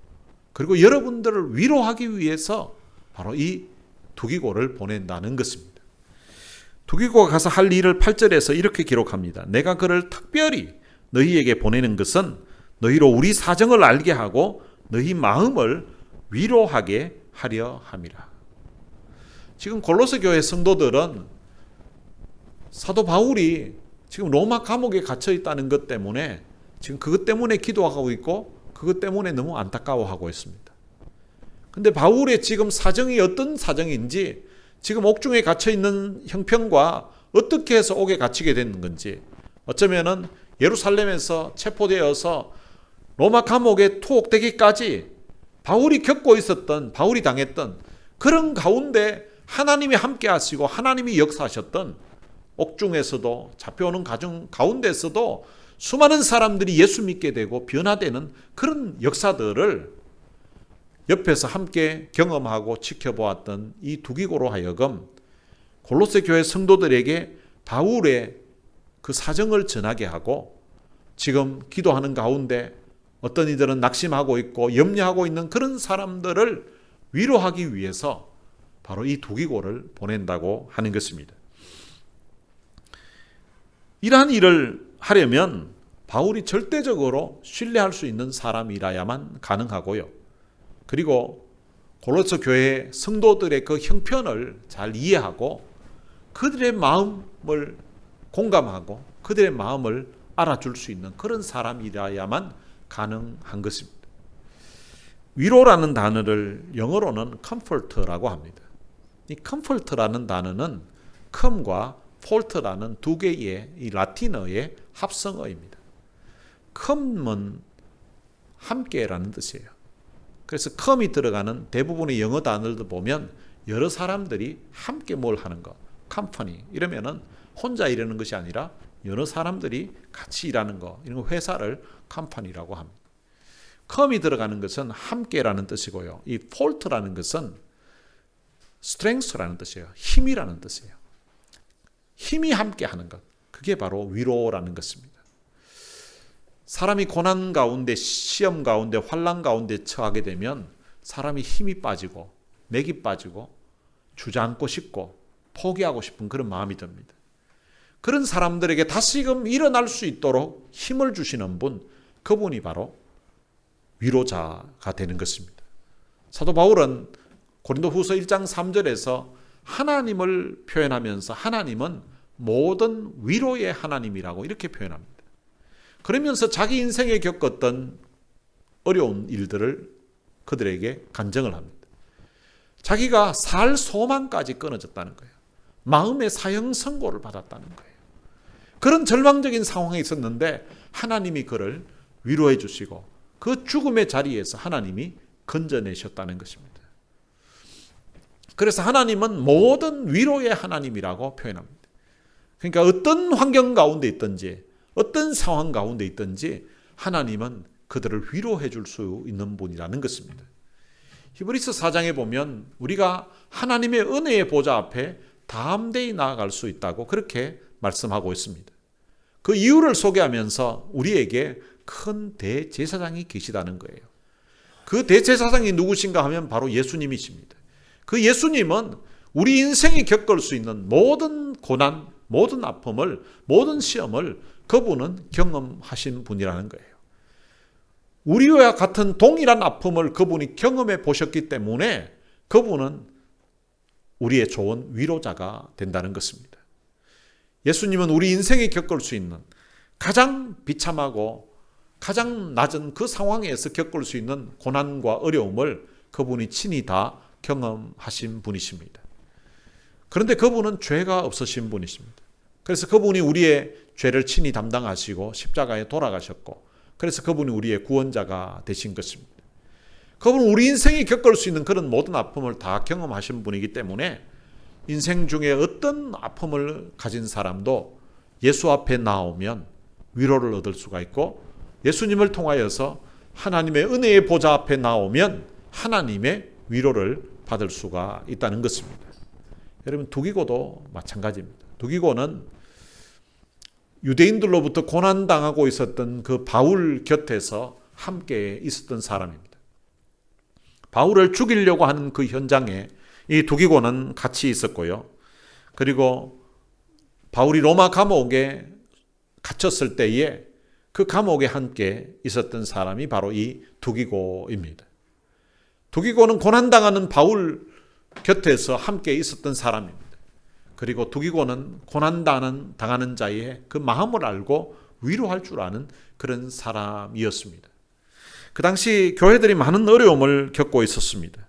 그리고 여러분들을 위로하기 위해서 바로 이 두기고를 보낸다는 것입니다. 두기고가 가서 할 일을 8절에서 이렇게 기록합니다. 내가 그를 특별히 너희에게 보내는 것은 너희로 우리 사정을 알게 하고 너희 마음을 위로하게 하려 함이라. 지금 골로새 교회 성도들은 사도 바울이 지금 로마 감옥에 갇혀 있다는 것 때문에 지금 그것 때문에 기도하고 있고 그것 때문에 너무 안타까워하고 있습니다. 근데 바울의 지금 사정이 어떤 사정인지, 지금 옥중에 갇혀 있는 형편과 어떻게 해서 옥에 갇히게 된 건지, 어쩌면은 예루살렘에서 체포되어서 로마 감옥에 투옥되기까지 바울이 겪고 있었던, 바울이 당했던 그런 가운데 하나님이 함께 하시고 하나님이 역사하셨던, 옥중에서도 잡혀오는 가정 가운데서도 수많은 사람들이 예수 믿게 되고 변화되는 그런 역사들을 옆에서 함께 경험하고 지켜보았던 이 두기고로 하여금 골로새 교회 성도들에게 바울의 그 사정을 전하게 하고, 지금 기도하는 가운데 어떤 이들은 낙심하고 있고 염려하고 있는 그런 사람들을 위로하기 위해서 바로 이 두기고를 보낸다고 하는 것입니다. 이러한 일을 하려면 바울이 절대적으로 신뢰할 수 있는 사람이라야만 가능하고요. 그리고 골로새 교회 성도들의 그 형편을 잘 이해하고 그들의 마음을 공감하고 그들의 마음을 알아줄 수 있는 그런 사람이라야만 가능한 것입니다. 위로라는 단어를 영어로는 comfort라고 합니다. 이 comfort라는 단어는 com과 fault라는 두 개의 이 라틴어의 합성어입니다. com은 함께라는 뜻이에요. 그래서 com이 들어가는 대부분의 영어 단어들 보면 여러 사람들이 함께 뭘 하는 거, company 이러면은 혼자 일하는 것이 아니라 여러 사람들이 같이 일하는 거, 이런 거 회사를 company라고 합니다. com이 들어가는 것은 함께라는 뜻이고요. 이 fault라는 것은 strength라는 뜻이에요. 힘이라는 뜻이에요. 힘이 함께 하는 것, 그게 바로 위로라는 것입니다. 사람이 고난 가운데, 시험 가운데, 환난 가운데 처하게 되면 사람이 힘이 빠지고 맥이 빠지고 주저앉고 싶고 포기하고 싶은 그런 마음이 듭니다. 그런 사람들에게 다시금 일어날 수 있도록 힘을 주시는 분, 그분이 바로 위로자가 되는 것입니다. 사도 바울은 고린도후서 1장 3절에서 하나님을 표현하면서 하나님은 모든 위로의 하나님이라고 이렇게 표현합니다. 그러면서 자기 인생에 겪었던 어려운 일들을 그들에게 간증을 합니다. 자기가 살 소망까지 끊어졌다는 거예요. 마음의 사형 선고를 받았다는 거예요. 그런 절망적인 상황에 있었는데 하나님이 그를 위로해 주시고 그 죽음의 자리에서 하나님이 건져내셨다는 것입니다. 그래서 하나님은 모든 위로의 하나님이라고 표현합니다. 그러니까 어떤 환경 가운데 있든지 어떤 상황 가운데 있든지 하나님은 그들을 위로해 줄 수 있는 분이라는 것입니다. 히브리서 4장에 보면 우리가 하나님의 은혜의 보좌 앞에 담대히 나아갈 수 있다고 그렇게 말씀하고 있습니다. 그 이유를 소개하면서 우리에게 큰 대제사장이 계시다는 거예요. 그 대제사장이 누구신가 하면 바로 예수님이십니다. 그 예수님은 우리 인생이 겪을 수 있는 모든 고난, 모든 아픔을, 모든 시험을 그분은 경험하신 분이라는 거예요. 우리와 같은 동일한 아픔을 그분이 경험해 보셨기 때문에 그분은 우리의 좋은 위로자가 된다는 것입니다. 예수님은 우리 인생이 겪을 수 있는 가장 비참하고 가장 낮은 그 상황에서 겪을 수 있는 고난과 어려움을 그분이 친히 다 경험하신 분이십니다. 그런데 그분은 죄가 없으신 분이십니다. 그래서 그분이 우리의 죄를 친히 담당하시고 십자가에 돌아가셨고, 그래서 그분이 우리의 구원자가 되신 것입니다. 그분은 우리 인생이 겪을 수 있는 그런 모든 아픔을 다 경험하신 분이기 때문에 인생 중에 어떤 아픔을 가진 사람도 예수 앞에 나오면 위로를 얻을 수가 있고, 예수님을 통하여서 하나님의 은혜의 보좌 앞에 나오면 하나님의 위로를 받을 수가 있다는 것입니다. 여러분, 두기고도 마찬가지입니다. 두기고는 유대인들로부터 고난당하고 있었던 그 바울 곁에서 함께 있었던 사람입니다. 바울을 죽이려고 하는 그 현장에 이 두기고는 같이 있었고요. 그리고 바울이 로마 감옥에 갇혔을 때에 그 감옥에 함께 있었던 사람이 바로 이 두기고입니다. 두기고는 고난당하는 바울 곁에서 함께 있었던 사람입니다. 그리고 두기고는 고난당하는 자의 그 마음을 알고 위로할 줄 아는 그런 사람이었습니다. 그 당시 교회들이 많은 어려움을 겪고 있었습니다.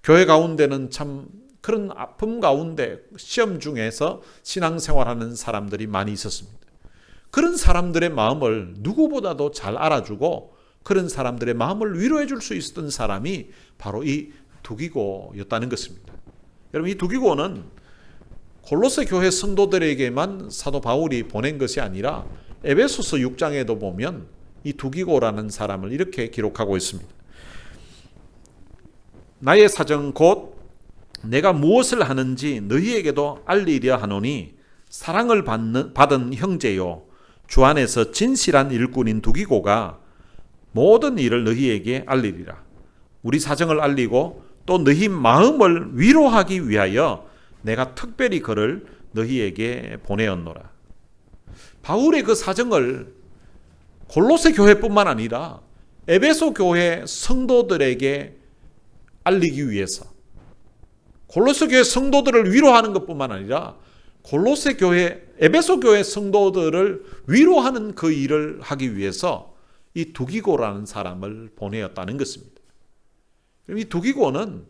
교회 가운데는 참 그런 아픔 가운데 시험 중에서 신앙생활하는 사람들이 많이 있었습니다. 그런 사람들의 마음을 누구보다도 잘 알아주고 그런 사람들의 마음을 위로해 줄 수 있었던 사람이 바로 이 두기고였다는 것입니다. 여러분, 이 두기고는 골로새 교회 성도들에게만 사도 바울이 보낸 것이 아니라 에베소서 6장에도 보면 이 두기고라는 사람을 이렇게 기록하고 있습니다. 나의 사정 곧 내가 무엇을 하는지 너희에게도 알리려 하노니 사랑을 받은 형제요 주 안에서 진실한 일꾼인 두기고가 모든 일을 너희에게 알리리라. 우리 사정을 알리고 또 너희 마음을 위로하기 위하여 내가 특별히 그를 너희에게 보내었노라. 바울의 그 사정을 골로새 교회뿐만 아니라 에베소 교회 성도들에게 알리기 위해서, 골로새 교회 성도들을 위로하는 것뿐만 아니라 골로새 교회, 에베소 교회 성도들을 위로하는 그 일을 하기 위해서 이 두기고라는 사람을 보내었다는 것입니다. 이 두기고는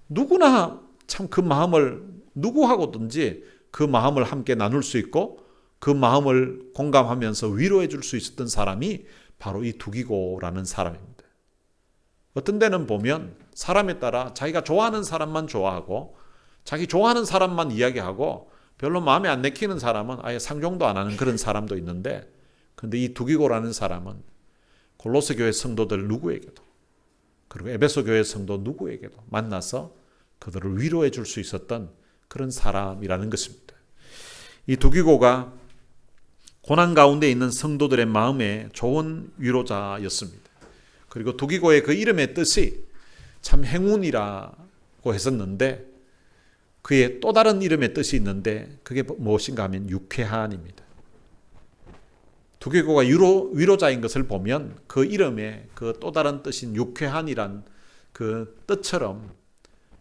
누구나 참 그 마음을 누구하고든지 그 마음을 함께 나눌 수 있고 그 마음을 공감하면서 위로해 줄 수 있었던 사람이 바로 이 두기고라는 사람입니다. 어떤 데는 보면 사람에 따라 자기가 좋아하는 사람만 좋아하고 자기 좋아하는 사람만 이야기하고 별로 마음에 안 내키는 사람은 아예 상종도 안 하는 그런 사람도 있는데, 근데 이 두기고라는 사람은 골로새 교회 성도들 누구에게도, 그리고 에베소 교회 성도 누구에게도 만나서 그들을 위로해 줄 수 있었던 그런 사람이라는 것입니다. 이 두기고가 고난 가운데 있는 성도들의 마음에 좋은 위로자였습니다. 그리고 두기고의 그 이름의 뜻이 참 행운이라고 했었는데, 그의 또 다른 이름의 뜻이 있는데 그게 무엇인가 하면 유쾌한입니다. 두기고가 위로자인 것을 보면 그 이름의 그 또 다른 뜻인 유쾌한이란 그 뜻처럼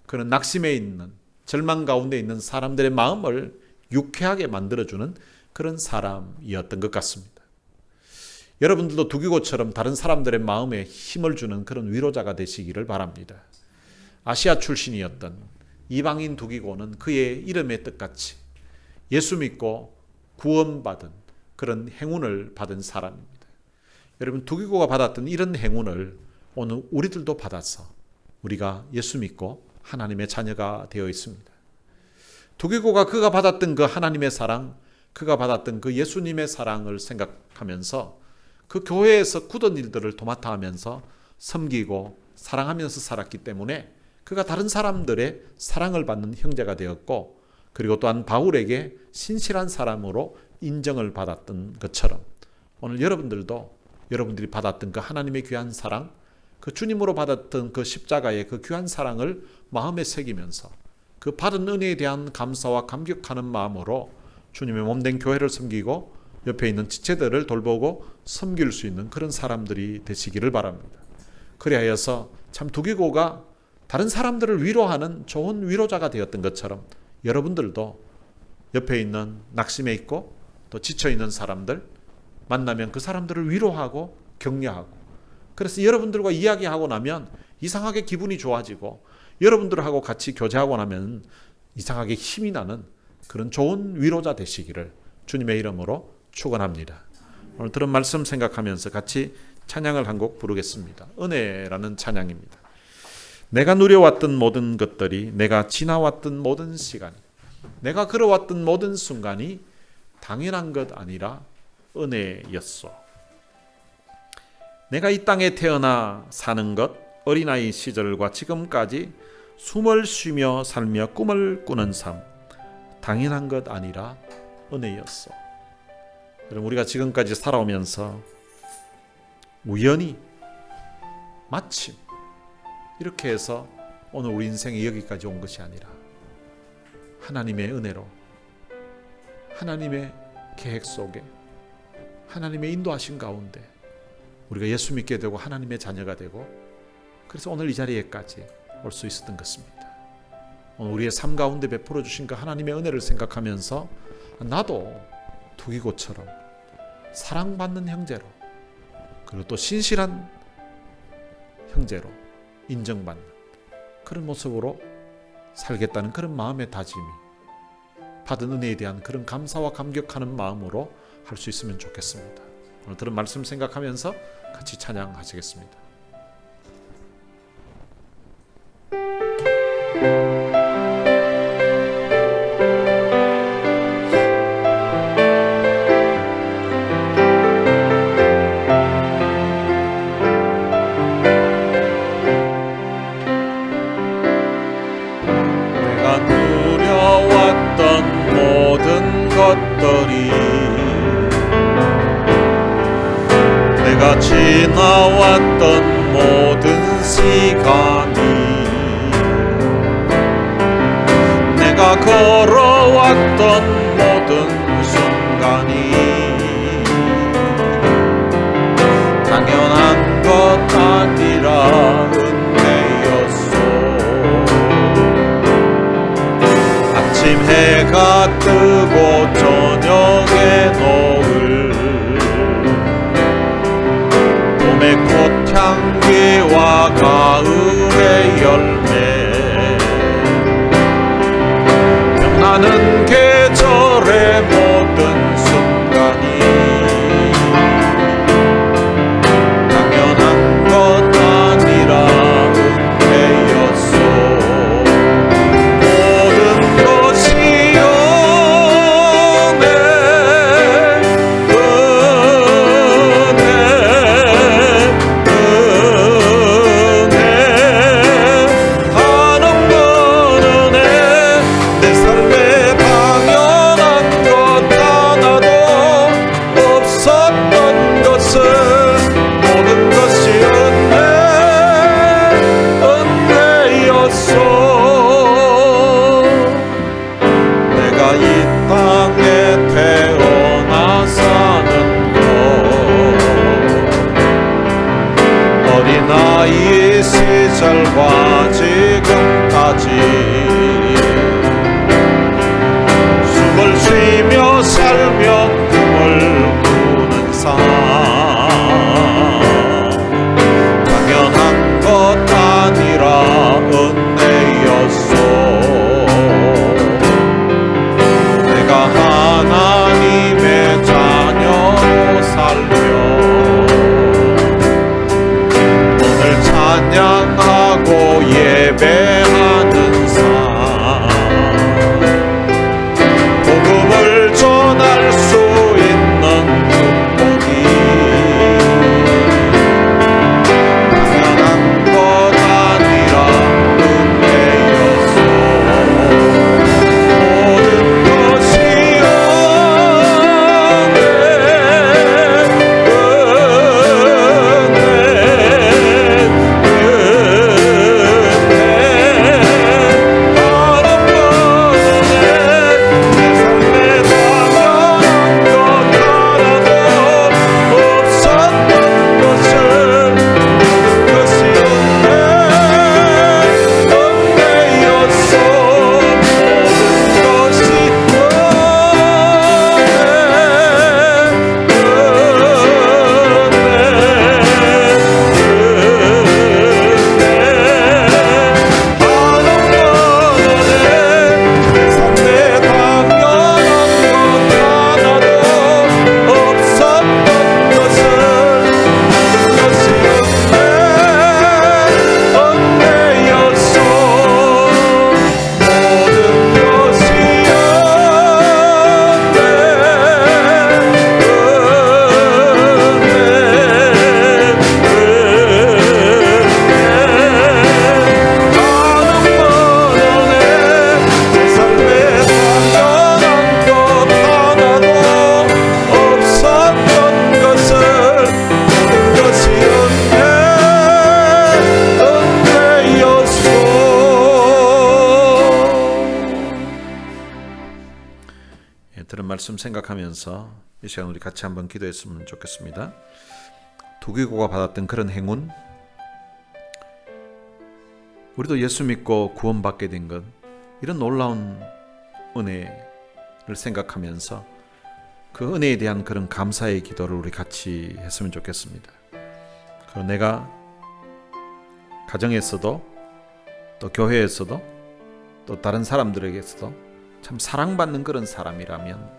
그는 낙심해 있는, 절망 가운데 있는 사람들의 마음을 유쾌하게 만들어주는 그런 사람이었던 것 같습니다. 여러분들도 두기고처럼 다른 사람들의 마음에 힘을 주는 그런 위로자가 되시기를 바랍니다. 아시아 출신이었던 이방인 두기고는 그의 이름의 뜻같이 예수 믿고 구원받은 그런 행운을 받은 사람입니다. 여러분, 두기고가 받았던 이런 행운을 오늘 우리들도 받아서 우리가 예수 믿고 하나님의 자녀가 되어 있습니다. 두기고가 그가 받았던 그 하나님의 사랑, 그가 받았던 그 예수님의 사랑을 생각하면서 그 교회에서 굳은 일들을 도맡아 하면서 섬기고 사랑하면서 살았기 때문에 그가 다른 사람들의 사랑을 받는 형제가 되었고, 그리고 또한 바울에게 신실한 사람으로 인정을 받았던 것처럼 오늘 여러분들도 여러분들이 받았던 그 하나님의 귀한 사랑, 그 주님으로 받았던 그 십자가의 그 귀한 사랑을 마음에 새기면서 그 받은 은혜에 대한 감사와 감격하는 마음으로 주님의 몸된 교회를 섬기고 옆에 있는 지체들을 돌보고 섬길 수 있는 그런 사람들이 되시기를 바랍니다. 그리하여서 참 두기고가 다른 사람들을 위로하는 좋은 위로자가 되었던 것처럼 여러분들도 옆에 있는 낙심해 있고 또 지쳐있는 사람들 만나면 그 사람들을 위로하고 격려하고, 그래서 여러분들과 이야기하고 나면 이상하게 기분이 좋아지고 여러분들하고 같이 교제하고 나면 이상하게 힘이 나는 그런 좋은 위로자 되시기를 주님의 이름으로 축원합니다. 오늘 들은 말씀 생각하면서 같이 찬양을 한 곡 부르겠습니다. 은혜라는 찬양입니다. 내가 누려왔던 모든 것들이, 내가 지나왔던 모든 시간이, 내가 걸어왔던 모든 순간이 당연한 것 아니라 은혜였소. 내가 이 땅에 태어나 사는 것, 어린아이 시절과 지금까지 숨을 쉬며 살며 꿈을 꾸는 삶, 당연한 것 아니라 은혜였소. 여러분, 우리가 지금까지 살아오면서 우연히 마침 이렇게 해서 오늘 우리 인생이 여기까지 온 것이 아니라 하나님의 은혜로, 하나님의 계획 속에, 하나님의 인도하신 가운데 우리가 예수 믿게 되고 하나님의 자녀가 되고, 그래서 오늘 이 자리에까지 올 수 있었던 것입니다. 오늘 우리의 삶 가운데 베풀어 주신 그 하나님의 은혜를 생각하면서 나도 두기고처럼 사랑받는 형제로, 그리고 또 신실한 형제로 인정받는 그런 모습으로 살겠다는 그런 마음의 다짐이, 받은 은혜에 대한 그런 감사와 감격하는 마음으로 할 수 있으면 좋겠습니다. 오늘 들은 말씀 생각하면서 같이 찬양하시겠습니다. 내가 누려왔던 모든 것들이, 내가 지나왔던 모든 시간이, 내가 걸어왔던 모든 순간이 당연한 것 아니라 은혜였소. 아침 해가 뜨고 저녁에 노을, 봄의 꽃향기와 가을의 열매, 나는 계절의 모든 순간이 당연한 것 아니라 은혜였소. 모든 것이 은혜, 한없는 은혜, 내 삶의 당연한 것 하나도 없었던 것은 모든 것이 은혜였소. 내가 이 땅에 태어나 사는 것, 어린아이 시절과 지금까지 숨을 쉬며 살며 꿈을 꾸는 삶, 당연한 것 아니라 은혜였소. 내가 하나님의 자녀로 살며 오늘 찬양하고 말씀 생각하면서 이 시간 우리 같이 한번 기도했으면 좋겠습니다. 두기고가 받았던 그런 행운, 우리도 예수 믿고 구원받게 된 것, 이런 놀라운 은혜를 생각하면서 그 은혜에 대한 그런 감사의 기도를 우리 같이 했으면 좋겠습니다. 그리고 내가 가정에서도 또 교회에서도 또 다른 사람들에게서도 참 사랑받는 그런 사람이라면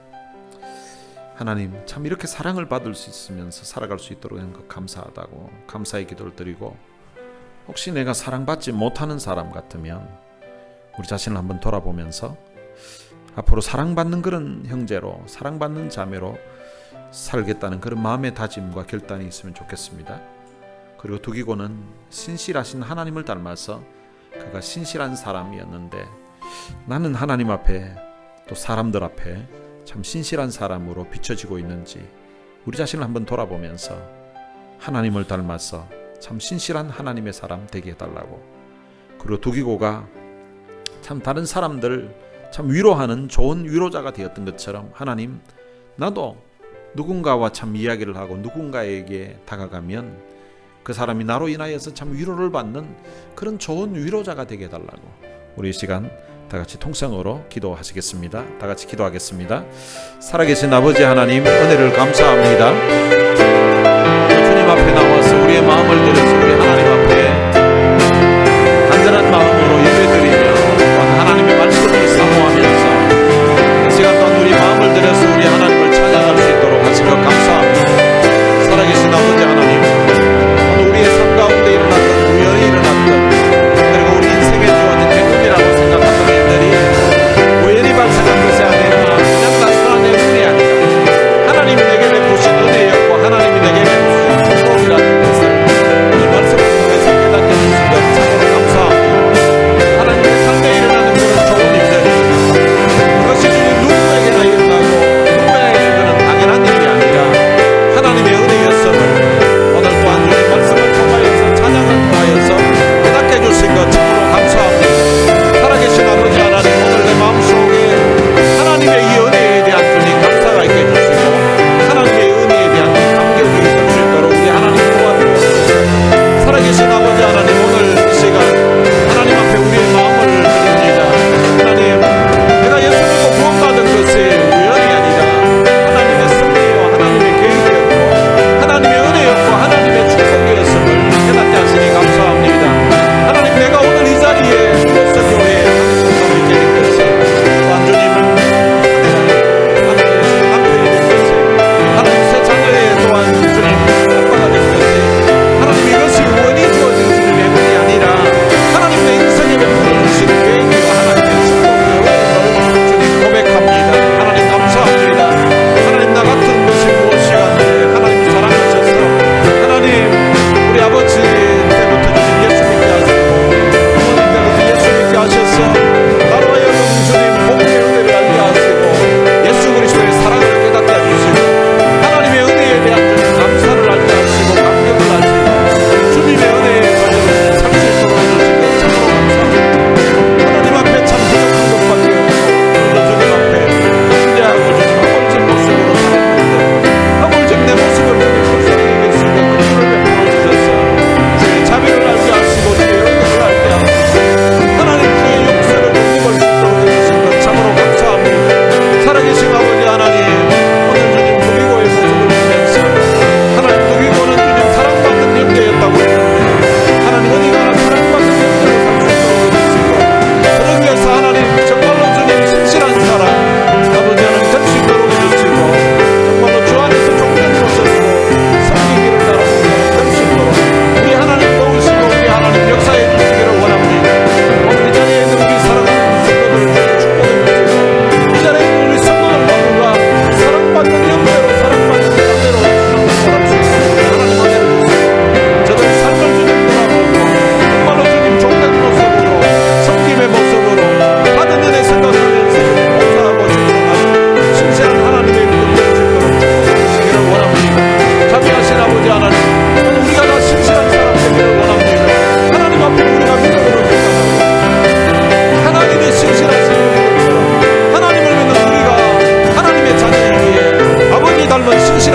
하나님 참 이렇게 사랑을 받을 수 있으면서 살아갈 수 있도록 하는 것 감사하다고 감사의 기도를 드리고, 혹시 내가 사랑받지 못하는 사람 같으면 우리 자신을 한번 돌아보면서 앞으로 사랑받는 그런 형제로, 사랑받는 자매로 살겠다는 그런 마음의 다짐과 결단이 있으면 좋겠습니다. 그리고 두기고는 신실하신 하나님을 닮아서 그가 신실한 사람이었는데, 나는 하나님 앞에 또 사람들 앞에 참 신실한 사람으로 비춰지고 있는지 우리 자신을 한번 돌아보면서 하나님을 닮아서 참 신실한 하나님의 사람 되게 해달라고, 그리고 두기고가 참 다른 사람들 참 위로하는 좋은 위로자가 되었던 것처럼 하나님, 나도 누군가와 참 이야기를 하고 누군가에게 다가가면 그 사람이 나로 인하여서 참 위로를 받는 그런 좋은 위로자가 되게 해달라고, 우리 이 시간 다 같이 통성으로 기도하시겠습니다. 다 같이 기도하겠습니다. 살아계신 아버지 하나님, 은혜를 감사합니다. 주님 앞에 나와서 우리의 마음을 들여서 우리 하나님 앞에 간절한 마음으로 예배드리며 또한 하나님의 말씀을 사모하면서 이 시간 또한 우리 마음을 들여서 우리 하나님을 찬양할 수 있도록 하신 것 감사합니다. 살아계신 아버지 하나님, 오늘 우리의 삶 가운데 일어났던 우연히 일어났던 그리고 우리 인생에 주어진 행운이라고 생각하던 일들이 우연히 발생한 것이 아니라 그냥 단순한 행운이 아니라 하나님이 내게 베푸신 은혜였고 하나님이 내게 베푸신 축복이라는 것을 오늘 말씀을 통해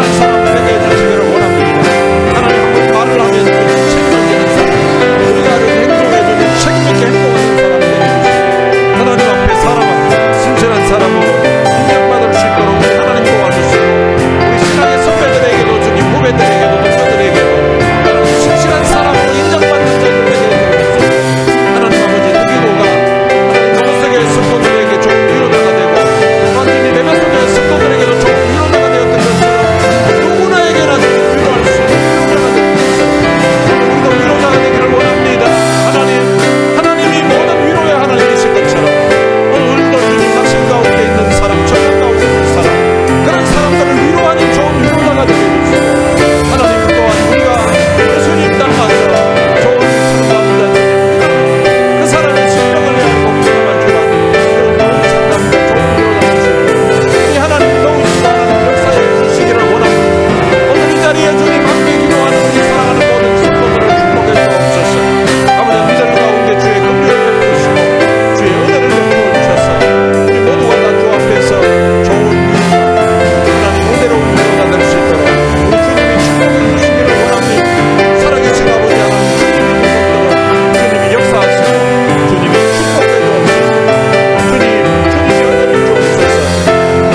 그런 사람 되게 해주시기를 원합니다. 하나님 한번 말을 하면 책임을 지는 사람, 우리가 행동해주는 책임있게 행동하는 사람 되게 해주시고 하나님 앞에 사람 앞에 신실한 사람으로 인정받을 수 있도록 하나님 도와주시고 우리 신앙의 선배들에게도 주님 후배들에게도 동료들에게도 하나님 신실한 사람으로 인정받는 자들 되게 해주시고 하나님 아버지 두기고가 하나님 노석의 성도들에게 좋은 위로자가 되고 또한 이미 내가 속의 성도들에게도 좋은 위로자가 되었던 것처럼 누구나에게나 위로할 수 있는 위로자가 되는 것처럼 우리도 위로자가 되기를 원합니다. 하나님이 모든 위로의 하나님이신 것처럼 오늘도 주님 당신 가운데 있는 사람, 저녁 가운데 있는 사람, 그런 사람들을 위로하는 좋은 위로자가 되게 해주시고 하나님 또한 우리가 예수님 닮아서 좋은 상담자 그 사람의 심령을 알고 공감한 줄 아는 그런 좋은 상담자, 좋은 위로자가 되시고 이 하나님 도우시고 하나님 역사해 주시기를 원합니다. 오늘 이 자리에 주님 함께 기도하는 우리 사랑하는 모든 성도들을 축복해 주옵소서. 아버지 믿음 가운데 주의 긍휼을 베푸시고 주의 은혜를 베풀어 주셔서 우리 모두가 다 주 앞에서 좋은 위로자, 하나님 은혜로운 위로자 될 수 있도록 우리 주님이 축복해 주시기를 원합니다. 살아계신 아버지 하나님, 주님이 무섭도록 주님이 역사하시고 주님이 축복해 주옵소서. 주님이 은혜를 주옵소서.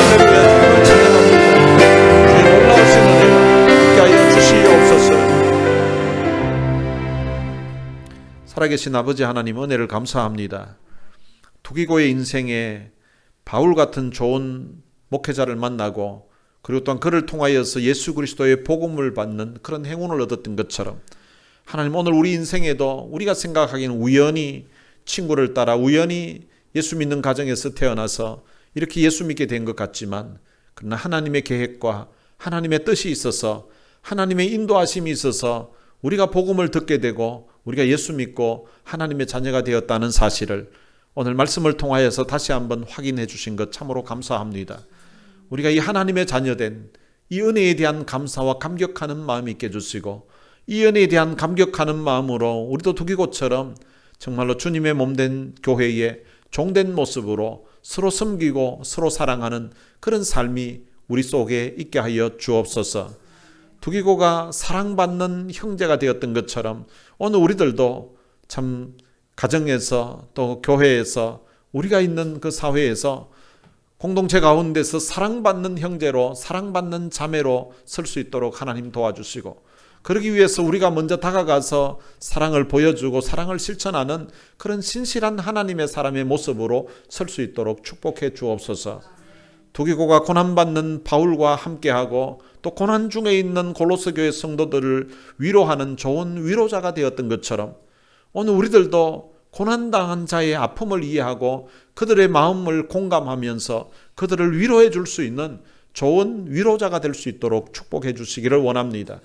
할렐루야. 주님을 찬양합니다. 주의 놀라우신 은혜가 있게 하여 주시옵소서. 살아계신 아버지 하나님, 은혜를 감사합니다. 두기고의 인생에 바울 같은 좋은 목회자를 만나고 그리고 또한 그를 통하여서 예수 그리스도의 복음을 받는 그런 행운을 얻었던 것처럼 하나님 오늘 우리 인생에도 우리가 생각하기에는 우연히 친구를 따라 우연히 예수 믿는 가정에서 태어나서 이렇게 예수 믿게 된 것 같지만 그러나 하나님의 계획과 하나님의 뜻이 있어서 하나님의 인도하심이 있어서 우리가 복음을 듣게 되고 우리가 예수 믿고 하나님의 자녀가 되었다는 사실을 오늘 말씀을 통하여서 다시 한번 확인해 주신 것 참으로 감사합니다. 우리가 이 하나님의 자녀된 이 은혜에 대한 감사와 감격하는 마음이 있게 해주시고 이 은혜에 대한 감격하는 마음으로 우리도 두기고처럼 정말로 주님의 몸된 교회에 종된 모습으로 서로 섬기고 서로 사랑하는 그런 삶이 우리 속에 있게 하여 주옵소서. 두기고가 사랑받는 형제가 되었던 것처럼 오늘 우리들도 참 가정에서 또 교회에서 우리가 있는 그 사회에서 공동체 가운데서 사랑받는 형제로 사랑받는 자매로 설 수 있도록 하나님 도와주시고 그러기 위해서 우리가 먼저 다가가서 사랑을 보여주고 사랑을 실천하는 그런 신실한 하나님의 사람의 모습으로 설 수 있도록 축복해 주옵소서. 두기고가 고난받는 바울과 함께하고 또 고난 중에 있는 골로새 교회 성도들을 위로하는 좋은 위로자가 되었던 것처럼 오늘 우리들도 고난당한 자의 아픔을 이해하고 그들의 마음을 공감하면서 그들을 위로해 줄 수 있는 좋은 위로자가 될 수 있도록 축복해 주시기를 원합니다.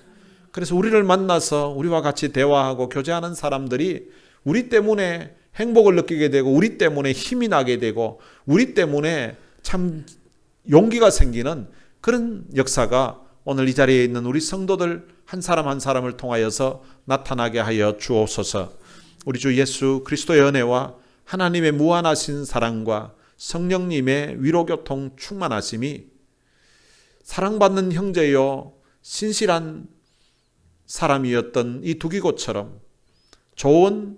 그래서 우리를 만나서 우리와 같이 대화하고 교제하는 사람들이 우리 때문에 행복을 느끼게 되고 우리 때문에 힘이 나게 되고 우리 때문에 참 용기가 생기는 그런 역사가 오늘 이 자리에 있는 우리 성도들 한 사람 한 사람을 통하여서 나타나게 하여 주옵소서. 우리 주 예수 그리스도의 은혜와 하나님의 무한하신 사랑과 성령님의 위로교통 충만하심이 사랑받는 형제요 신실한 사람이었던 이 두기고처럼 좋은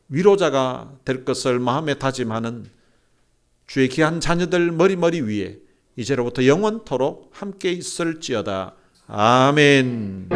위로자가 될 것을 마음에 다짐하는 주의 귀한 자녀들 머리머리 위에 이제로부터 영원토록 함께 있을지어다. 아멘.